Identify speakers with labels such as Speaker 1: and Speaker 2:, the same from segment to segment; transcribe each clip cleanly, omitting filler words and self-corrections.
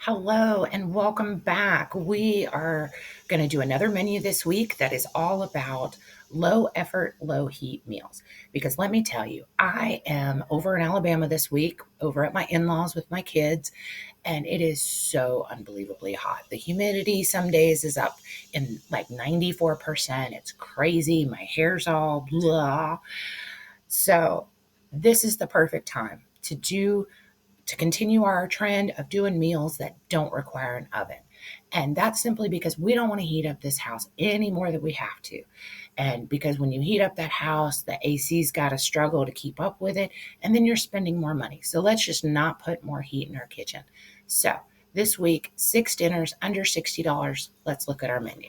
Speaker 1: Hello and welcome back. We are going to do another menu this week that is all about low effort, low heat meals. Because let me tell you, I am over in Alabama this week, over at my in laws with my kids, and it is so unbelievably hot. The humidity some days is up in like 94%. It's crazy. My hair's all blah. So, this is the perfect time to continue our trend of doing meals that don't require an oven. And that's simply because we don't want to heat up this house any more than we have to. And because when you heat up that house, the AC's got to struggle to keep up with it, and then you're spending more money. So let's just not put more heat in our kitchen. So this week, 6 dinners under $60. Let's look at our menu.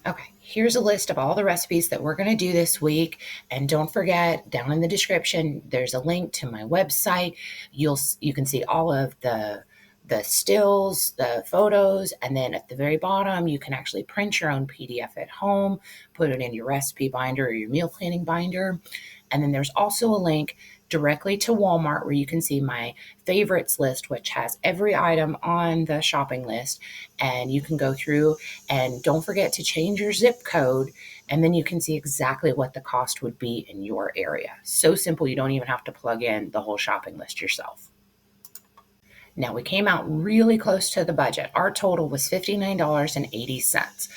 Speaker 1: Okay, here's a list of all the recipes that we're going to do this week. And don't forget, down in the description, there's a link to my website. You can see all of the stills, the photos, and then at the very bottom, you can actually print your own PDF at home, put it in your recipe binder or your meal planning binder. And then there's also a link directly to Walmart where you can see my favorites list, which has every item on the shopping list. And you can go through and don't forget to change your zip code. And then you can see exactly what the cost would be in your area. So simple, you don't even have to plug in the whole shopping list yourself. Now, we came out really close to the budget. Our total was $59.80.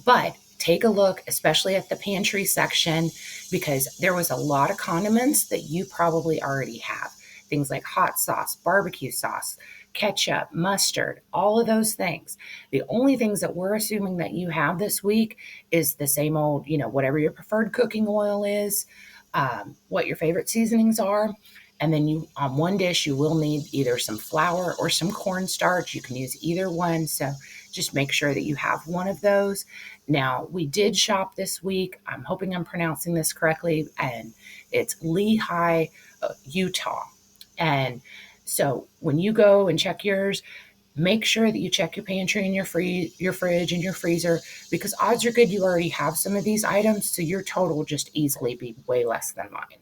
Speaker 1: But take a look, especially at the pantry section, because there was a lot of condiments that you probably already have. Things like hot sauce, barbecue sauce, ketchup, mustard, all of those things. The only things that we're assuming that you have this week is the same old, whatever your preferred cooking oil is, what your favorite seasonings are. And then on one dish, you will need either some flour or some cornstarch. You can use either one. So just make sure that you have one of those. Now, we did shop this week. I'm hoping I'm pronouncing this correctly. And it's Lehigh, Utah. And so when you go and check yours, make sure that you check your pantry and your fridge and your freezer, because odds are good you already have some of these items. So your total will just easily be way less than mine.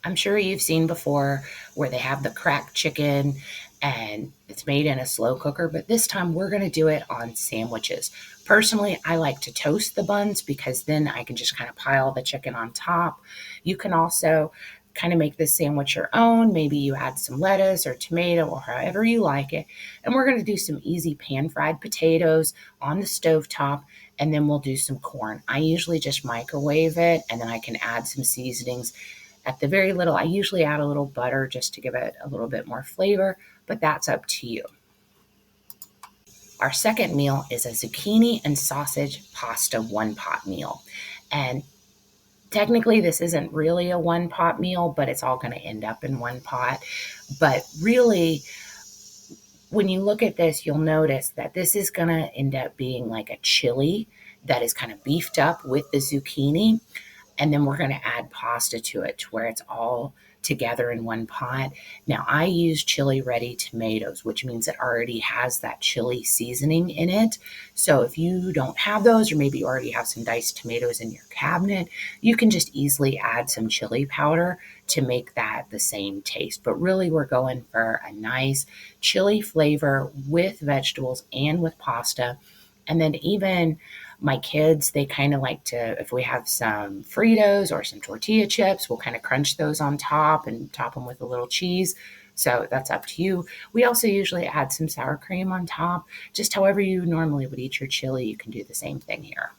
Speaker 1: I'm sure you've seen before where they have the cracked chicken and it's made in a slow cooker, but this time we're going to do it on sandwiches. Personally, I like to toast the buns because then I can just kind of pile the chicken on top. You can also kind of make this sandwich your own. Maybe you add some lettuce or tomato or however you like it. And we're going to do some easy pan fried potatoes on the stovetop, and then we'll do some corn. I usually just microwave it, and then I can add some seasonings at the very little. I usually add a little butter just to give it a little bit more flavor, but that's up to you. Our second meal is a zucchini and sausage pasta one pot meal. And technically, this isn't really a one pot meal, but it's all going to end up in one pot. But really, when you look at this, you'll notice that this is going to end up being like a chili that is kind of beefed up with the zucchini. And then we're going to add pasta to it to where it's all together in one pot. Now, I use chili ready tomatoes, which means it already has that chili seasoning in it. So if you don't have those, or maybe you already have some diced tomatoes in your cabinet, you can just easily add some chili powder to make that the same taste. But really, we're going for a nice chili flavor with vegetables and with pasta. And then even my kids, they kind of like to, if we have some Fritos or some tortilla chips, we'll kind of crunch those on top and top them with a little cheese. So that's up to you. We also usually add some sour cream on top. Just however you normally would eat your chili, you can do the same thing here.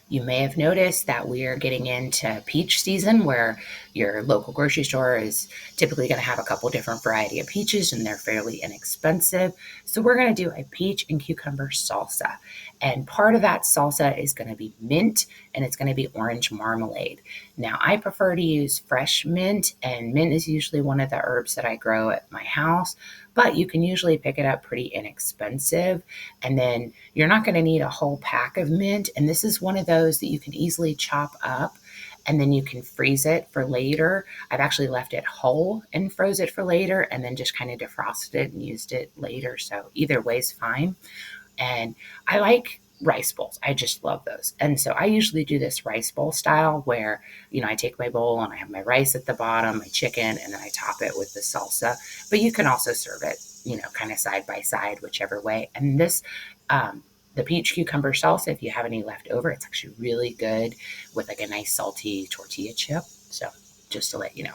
Speaker 1: You may have noticed that we are getting into peach season where your local grocery store is typically going to have a couple different variety of peaches and they're fairly inexpensive. So we're going to do a peach and cucumber salsa. And part of that salsa is going to be mint and it's going to be orange marmalade. Now, I prefer to use fresh mint, and mint is usually one of the herbs that I grow at my house, but you can usually pick it up pretty inexpensive. And then you're not going to need a whole pack of mint. And this is one of those that you can easily chop up and then you can freeze it for later. I've actually left it whole and froze it for later and then just kind of defrosted it and used it later. So either way is fine. And I like rice bowls. I just love those. And so I usually do this rice bowl style where, I take my bowl and I have my rice at the bottom, my chicken, and then I top it with the salsa. But you can also serve it, kind of side by side, whichever way. And this, the peach cucumber salsa, if you have any left over, it's actually really good with like a nice salty tortilla chip. So just to let you know.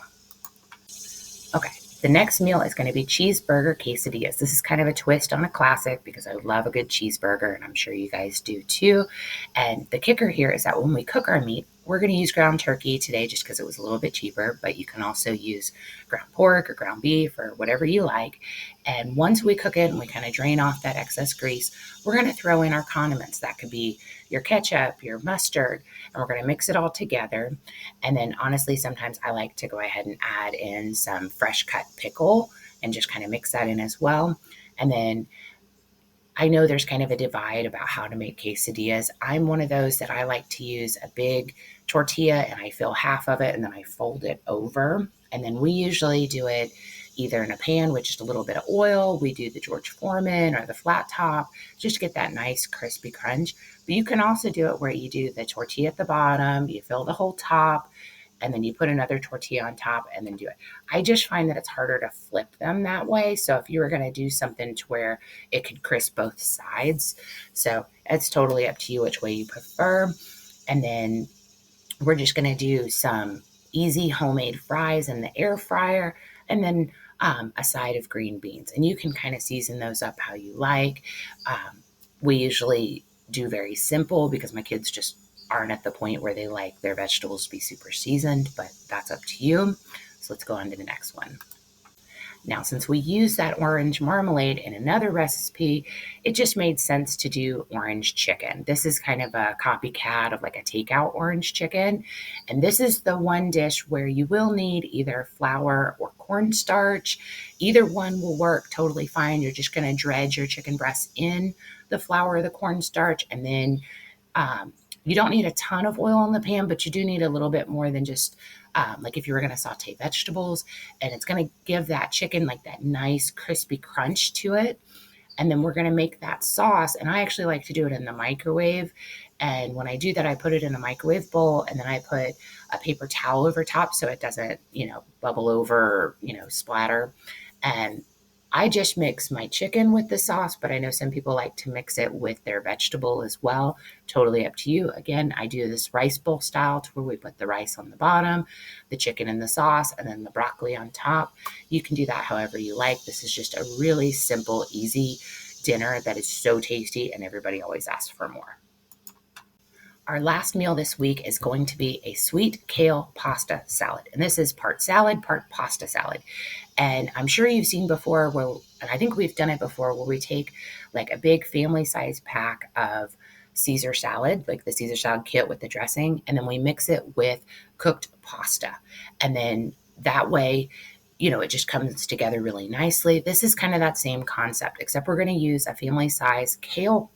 Speaker 1: Okay. The next meal is going to be cheeseburger quesadillas. This is kind of a twist on a classic because I love a good cheeseburger, and I'm sure you guys do too. And the kicker here is that when we cook our meat, we're going to use ground turkey today just because it was a little bit cheaper, but you can also use ground pork or ground beef or whatever you like. And once we cook it and we kind of drain off that excess grease, we're going to throw in our condiments. That could be your ketchup, your mustard, and we're going to mix it all together. And then honestly, sometimes I like to go ahead and add in some fresh cut pickle and just kind of mix that in as well. And then I know there's kind of a divide about how to make quesadillas. I'm one of those that I like to use a big tortilla and I fill half of it and then I fold it over. And then we usually do it either in a pan with just a little bit of oil. We do the George Foreman or the flat top just to get that nice crispy crunch. But you can also do it where you do the tortilla at the bottom, you fill the whole top, and then you put another tortilla on top and then do it. I just find that it's harder to flip them that way. So if you were going to do something to where it could crisp both sides, so it's totally up to you which way you prefer. And then we're just going to do some easy homemade fries in the air fryer, and then a side of green beans. And you can kind of season those up how you like. We usually do very simple because my kids just aren't at the point where they like their vegetables to be super seasoned, but that's up to you. So let's go on to the next one. Now, since we use that orange marmalade in another recipe, it just made sense to do orange chicken. This is kind of a copycat of like a takeout orange chicken. And this is the one dish where you will need either flour or cornstarch. Either one will work totally fine. You're just going to dredge your chicken breasts in the flour or the cornstarch, and then you don't need a ton of oil in the pan, but you do need a little bit more than just like if you were going to saute vegetables, and it's going to give that chicken like that nice crispy crunch to it. And then we're going to make that sauce. And I actually like to do it in the microwave. And when I do that, I put it in a microwave bowl and then I put a paper towel over top so it doesn't, bubble over or, splatter. And I just mix my chicken with the sauce, but I know some people like to mix it with their vegetable as well. Totally up to you. Again, I do this rice bowl style to where we put the rice on the bottom, the chicken in the sauce, and then the broccoli on top. You can do that however you like. This is just a really simple, easy dinner that is so tasty, and everybody always asks for more. Our last meal this week is going to be a sweet kale pasta salad. And this is part salad, part pasta salad. And I'm sure you've seen before and I think we've done it before, where we take like a big family size pack of Caesar salad, like the Caesar salad kit with the dressing, and then we mix it with cooked pasta. And then that way, it just comes together really nicely. This is kind of that same concept, except we're going to use a family size kale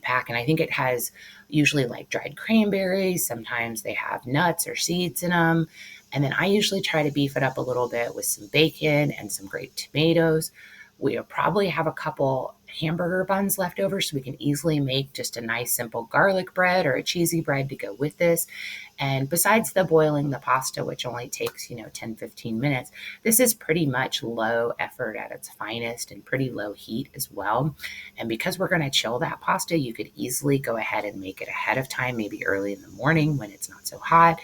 Speaker 1: pack. And I think it has usually like dried cranberries. Sometimes they have nuts or seeds in them. And then I usually try to beef it up a little bit with some bacon and some grape tomatoes. We'll probably have a couple hamburger buns left over, so we can easily make just a nice simple garlic bread or a cheesy bread to go with this. And besides the boiling the pasta, which only takes, 10, 15 minutes, this is pretty much low effort at its finest and pretty low heat as well. And because we're going to chill that pasta, you could easily go ahead and make it ahead of time, maybe early in the morning when it's not so hot.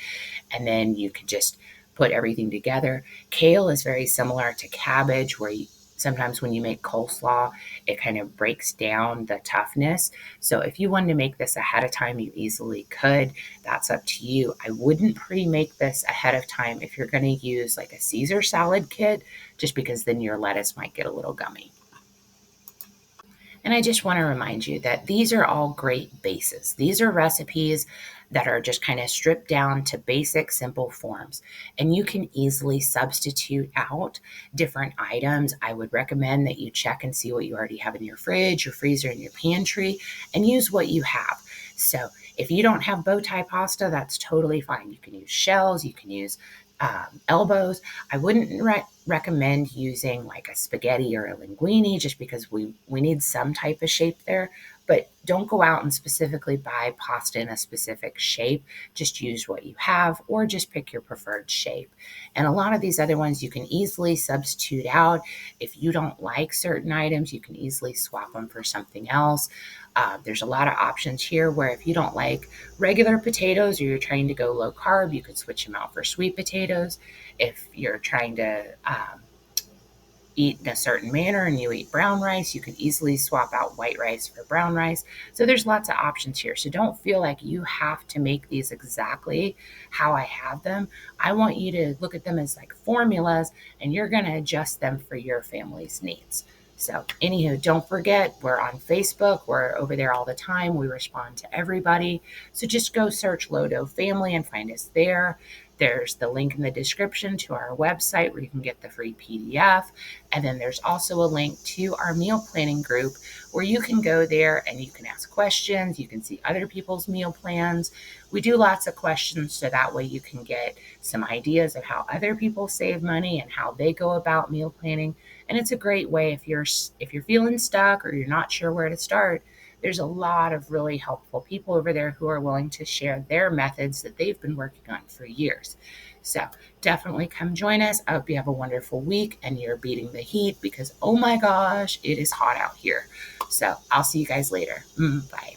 Speaker 1: And then you could just put everything together. Kale is very similar to cabbage, where sometimes when you make coleslaw, it kind of breaks down the toughness. So if you wanted to make this ahead of time, you easily could. That's up to you. I wouldn't pre-make this ahead of time if you're going to use like a Caesar salad kit, just because then your lettuce might get a little gummy. And I just want to remind you that these are all great bases. These are recipes that are just kind of stripped down to basic, simple forms. And you can easily substitute out different items. I would recommend that you check and see what you already have in your fridge, your freezer, and your pantry, and use what you have. So if you don't have bow tie pasta, that's totally fine. You can use shells, you can use elbows. I wouldn't recommend using like a spaghetti or a linguine just because we need some type of shape there. But don't go out and specifically buy pasta in a specific shape. Just use what you have or just pick your preferred shape. And a lot of these other ones you can easily substitute out. If you don't like certain items, you can easily swap them for something else. There's a lot of options here where if you don't like regular potatoes or you're trying to go low carb, you could switch them out for sweet potatoes. If you're trying to eat in a certain manner and you eat brown rice, you can easily swap out white rice for brown rice. So there's lots of options here. So don't feel like you have to make these exactly how I have them. I want you to look at them as like formulas and you're going to adjust them for your family's needs. So, anywho, don't forget, we're on Facebook. We're over there all the time. We respond to everybody. So just go search Lodo Family and find us there. There's the link in the description to our website where you can get the free PDF. And then there's also a link to our meal planning group where you can go there and you can ask questions. You can see other people's meal plans. We do lots of questions so that way you can get some ideas of how other people save money and how they go about meal planning. And it's a great way if you're feeling stuck or you're not sure where to start. There's a lot of really helpful people over there who are willing to share their methods that they've been working on for years. So definitely come join us. I hope you have a wonderful week and you're beating the heat because, oh my gosh, it is hot out here. So I'll see you guys later. Bye.